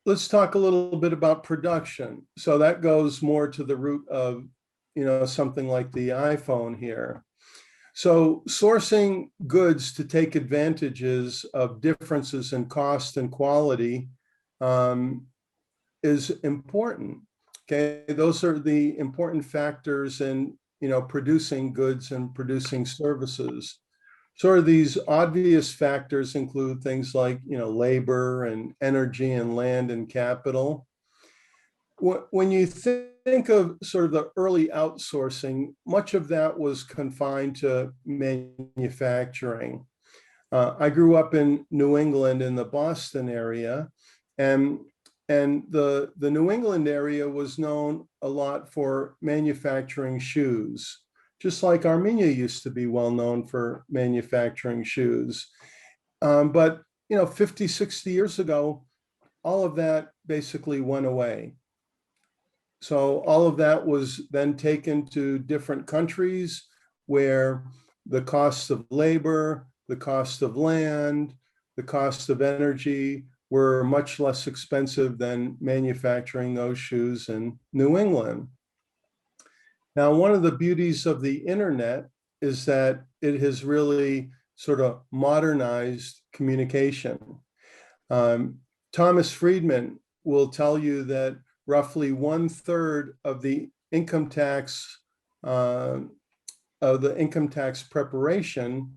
let's talk a little bit about production. So that goes more to the root of, something like the iPhone here. So sourcing goods to take advantages of differences in cost and quality um, is important. Okay, those are the important factors in producing goods and producing services. Sort of these obvious factors include things like labor and energy and land and capital. When you think of sort of the early outsourcing, much of that was confined to manufacturing. I grew up in New England in the Boston area, and the New England area was known a lot for manufacturing shoes, just like Armenia used to be well known for manufacturing shoes. But 50, 60 years ago, all of that basically went away. So all of that was then taken to different countries where the cost of labor, the cost of land, the cost of energy were much less expensive than manufacturing those shoes in New England. Now, one of the beauties of the internet is that it has really sort of modernized communication. Thomas Friedman will tell you that roughly 1/3 of the income tax preparation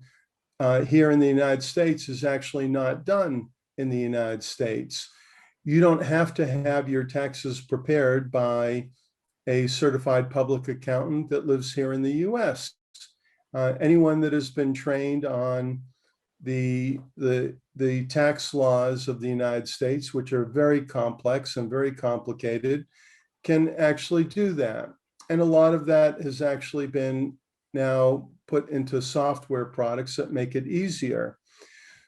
here in the United States is actually not done in the United States. You don't have to have your taxes prepared by a certified public accountant that lives here in the US. Anyone that has been trained on the tax laws of the United States, which are very complex and very complicated, can actually do that. And a lot of that has actually been now put into software products that make it easier.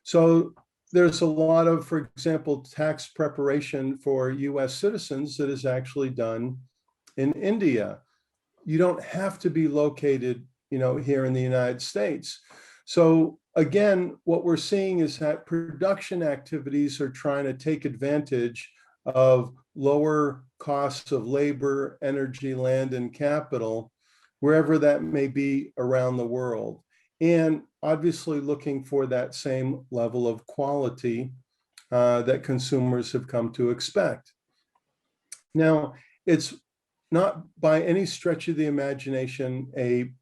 So there's a lot of, for example, tax preparation for US citizens that is actually done in India. You don't have to be located, here in the United States. So again, what we're seeing is that production activities are trying to take advantage of lower costs of labor, energy, land, and capital, wherever that may be around the world. And obviously looking for that same level of quality that consumers have come to expect. Now, it's not by any stretch of the imagination a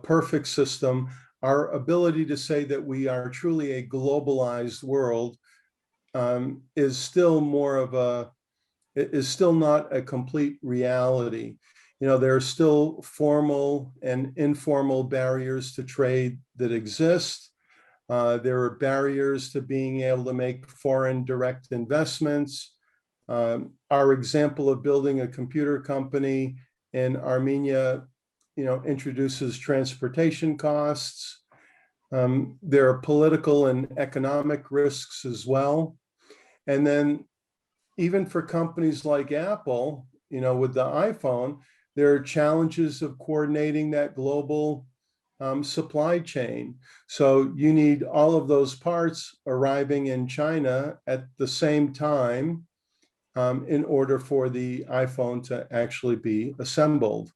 perfect system. Our ability to say that we are truly a globalized world is still not a complete reality. There are still formal and informal barriers to trade that exist. There are barriers to being able to make foreign direct investments. Our example of building a computer company in Armenia, introduces transportation costs. There are political and economic risks as well. And then even for companies like Apple, with the iPhone, there are challenges of coordinating that global supply chain. So you need all of those parts arriving in China at the same time in order for the iPhone to actually be assembled.